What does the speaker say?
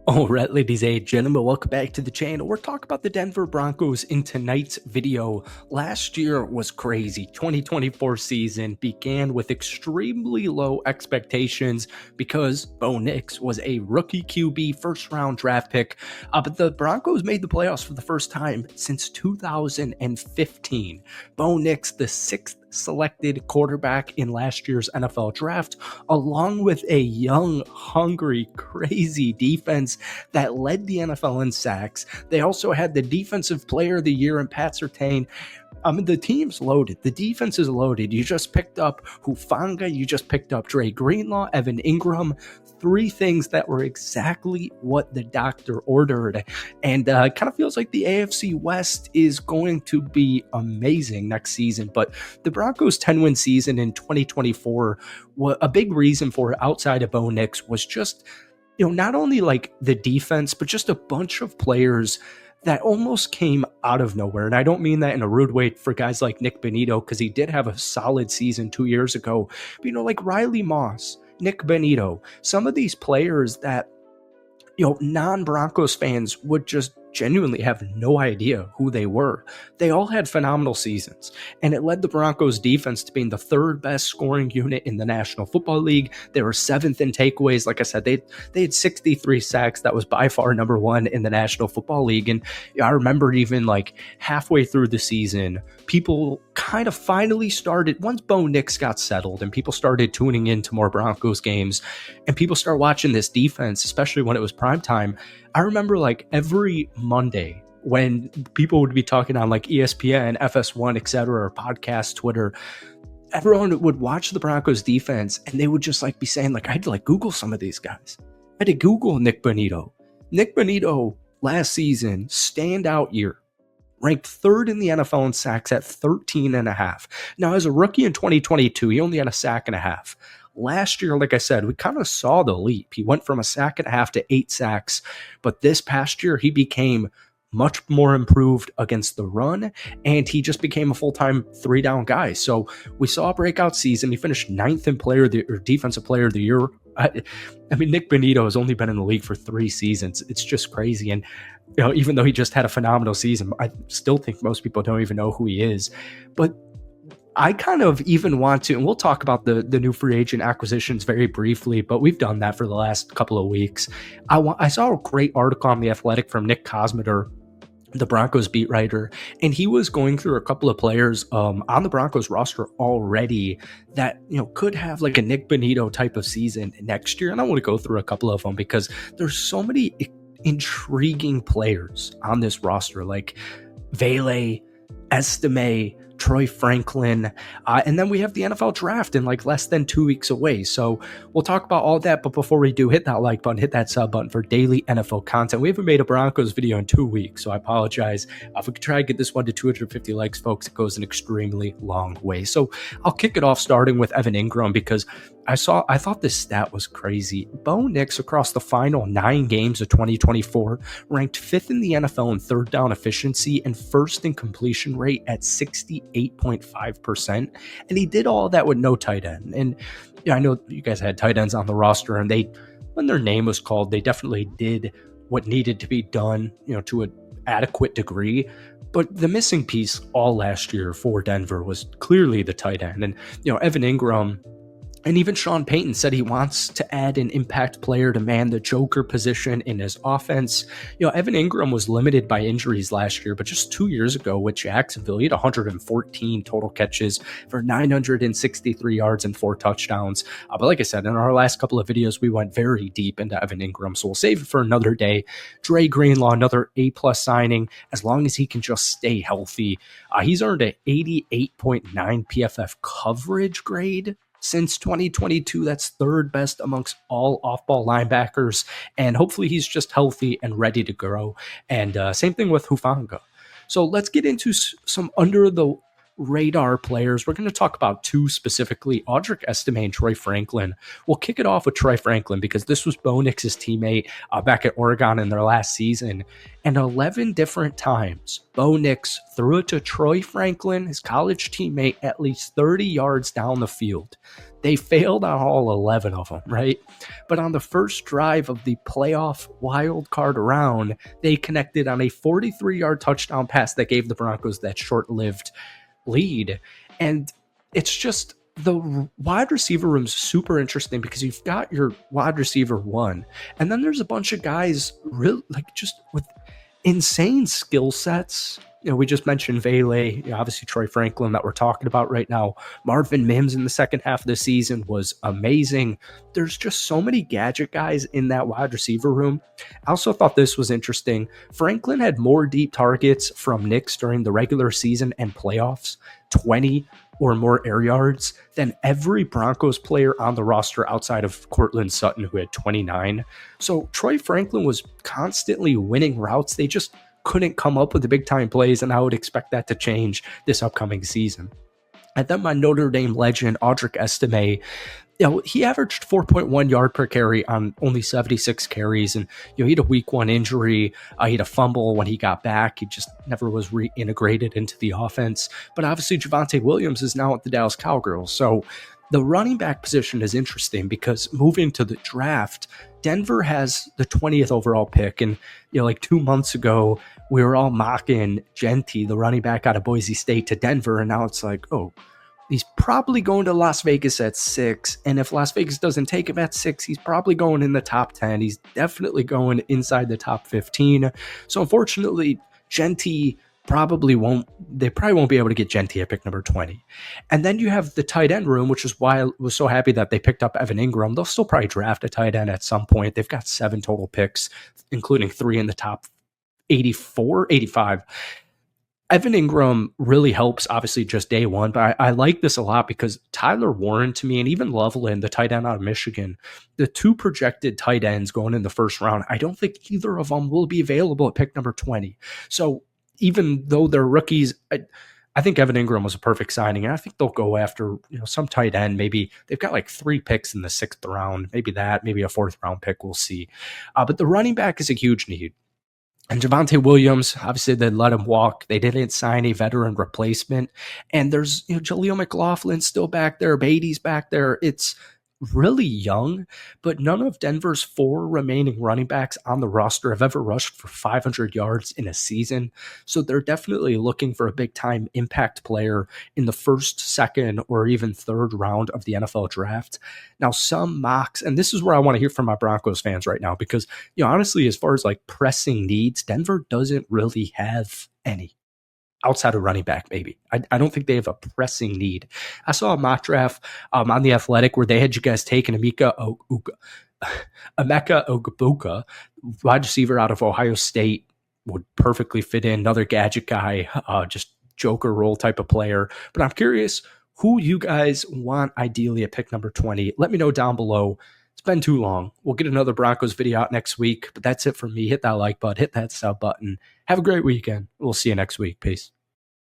All right, ladies and gentlemen, welcome back to the channel. We're talking about the Denver Broncos in tonight's video. Last year was crazy. 2024 season began with extremely low expectations because Bo Nix was a rookie QB first-round draft pick. But the Broncos made the playoffs for the first time since 2015. Bo Nix, the sixth selected quarterback in last year's NFL draft, along with a young, hungry, crazy defense that led the NFL in sacks. They also had the Defensive Player of the Year in Pat Surtain. I mean, the team's loaded. The defense is loaded. You just picked up Hufanga. You just picked up Dre Greenlaw, Evan Ingram. Three things that were exactly what the doctor ordered. And it kind of feels like the AFC West is going to be amazing next season. But the Broncos' 10-win season in 2024, a big reason for it outside of Bo Nix was just, not only like the defense, but just a bunch of players that almost came out of nowhere. And I don't mean that in a rude way for guys like Nick Bonitto, because he did have a solid season 2 years ago. But, like Riley Moss, Nick Bonitto, some of these players that, non-Broncos fans would just genuinely have no idea who they were. They all had phenomenal seasons, and it led the Broncos defense to being the third best scoring unit in the National Football League. They were seventh in takeaways. Like I said, they had 63 sacks. That was by far number one in the National Football League. And I remember even like halfway through the season, people kind of finally started, once Bo Nix got settled and people started tuning into more Broncos games and people started watching this defense, especially when it was prime time. I remember like every Monday when people would be talking on like ESPN, FS1, etc., or podcast, Twitter, everyone would watch the Broncos defense and they would just like be saying like, I had to like Google some of these guys. I had to Google Nick Bonitto. Nick Bonitto last season, standout year, ranked third in the NFL in sacks at 13.5. Now, as a rookie in 2022, he only had a sack and a half. Last year, like I said, we kind of saw the leap. He went from a sack and a half to 8 sacks, but this past year, he became much more improved against the run, and he just became a full-time 3-down guy. So we saw a breakout season. He finished 9th in Defensive Player of the Year. I mean, Nick Bonitto has only been in the league for 3 seasons. It's just crazy. And even though he just had a phenomenal season, I still think most people don't even know who he is. But I kind of even want to, and we'll talk about the new free agent acquisitions very briefly, but we've done that for the last couple of weeks. I saw a great article on The Athletic from Nick Kosmider, the Broncos beat writer, and he was going through a couple of players on the Broncos roster already that could have like a Nick Bonitto type of season next year. And I want to go through a couple of them because there's so many intriguing players on this roster, like Vele, Estime, Troy Franklin, and then we have the NFL draft in like less than 2 weeks away. So we'll talk about all that, but before we do, hit that like button, hit that sub button for daily NFL content. We haven't made a Broncos video in 2 weeks, so I apologize. If we could try to get this one to 250 likes, folks, it goes an extremely long way. So I'll kick it off starting with Evan Ingram because I thought this stat was crazy. Bo Nix across the final 9 games of 2024 ranked 5th in the NFL in third down efficiency and 1st in completion rate at 68.5%. And he did all of that with no tight end. And I know you guys had tight ends on the roster, and when their name was called, they definitely did what needed to be done, to an adequate degree. But the missing piece all last year for Denver was clearly the tight end. And Evan Ingram, and even Sean Payton said he wants to add an impact player to man the joker position in his offense. Evan Ingram was limited by injuries last year, but just 2 years ago with Jacksonville, he had 114 total catches for 963 yards and 4 touchdowns. But like I said, in our last couple of videos, we went very deep into Evan Ingram, so we'll save it for another day. Dre Greenlaw, another A-plus signing, as long as he can just stay healthy. He's earned an 88.9 PFF coverage grade since 2022. That's third best amongst all off-ball linebackers, and hopefully he's just healthy and ready to grow. And same thing with Hufanga. So let's get into some under the radar players. We're going to talk about two specifically, Audric Estime and Troy Franklin. We'll kick it off with Troy Franklin because this was Bo Nix's teammate back at Oregon in their last season. And 11 different times, Bo Nix threw it to Troy Franklin, his college teammate, at least 30 yards down the field. They failed on all 11 of them, right? But on the first drive of the playoff wild card round, they connected on a 43-yard touchdown pass that gave the Broncos that short-lived lead. And it's just, the wide receiver room's super interesting because you've got your wide receiver one, and then there's a bunch of guys really just with insane skill sets. We just mentioned Vele, obviously Troy Franklin that we're talking about right now. Marvin Mims in the second half of the season was amazing. There's just so many gadget guys in that wide receiver room. I also thought this was interesting. Franklin had more deep targets from Nix during the regular season and playoffs, 20 or more air yards, than every Broncos player on the roster outside of Cortland Sutton, who had 29. So Troy Franklin was constantly winning routes. They just couldn't come up with the big time plays, and I would expect that to change this upcoming season. And then my Notre Dame legend, Audric Estime, he averaged 4.1 yard per carry on only 76 carries. And, he had a week one injury. He had a fumble when he got back. He just never was reintegrated into the offense. But obviously Javonte Williams is now at the Dallas Cowgirls. So the running back position is interesting because moving to the draft, Denver has the 20th overall pick. And, 2 months ago, we were all mocking Genty, the running back out of Boise State, to Denver. And now it's like, oh, he's probably going to Las Vegas at 6. And if Las Vegas doesn't take him at 6, he's probably going in the top 10. He's definitely going inside the top 15. So unfortunately, Genty probably won't be able to get Genty at pick number 20. And then you have the tight end room, which is why I was so happy that they picked up Evan Ingram. They'll still probably draft a tight end at some point. They've got 7 total picks, including 3 in the top 84, 85. Evan Ingram really helps, obviously, just day one, but I like this a lot because Tyler Warren, to me, and even Loveland, the tight end out of Michigan, the 2 projected tight ends going in the first round, I don't think either of them will be available at pick number 20. So even though they're rookies, I think Evan Ingram was a perfect signing, and I think they'll go after some tight end. Maybe they've got 3 picks in the 6th round, maybe a 4th round pick, we'll see. But the running back is a huge need. And Javonte Williams, obviously they let him walk. They didn't sign a veteran replacement. And there's Jaleel McLaughlin still back there. Beatty's back there. It's really young, but none of Denver's 4 remaining running backs on the roster have ever rushed for 500 yards in a season. So they're definitely looking for a big-time impact player in the 1st, 2nd, or even 3rd round of the NFL draft. Now, some mocks, and this is where I want to hear from my Broncos fans right now, because honestly, as far as pressing needs, Denver doesn't really have any. Outside of running back, maybe. I don't think they have a pressing need. I saw a mock draft on The Athletic where they had you guys taking Emeka Ogbuka, wide receiver out of Ohio State, would perfectly fit in. Another gadget guy, just joker role type of player. But I'm curious who you guys want ideally at pick number 20. Let me know down below. It's been too long. We'll get another Broncos video out next week, but that's it for me. Hit that like button, hit that sub button. Have a great weekend. We'll see you next week. Peace.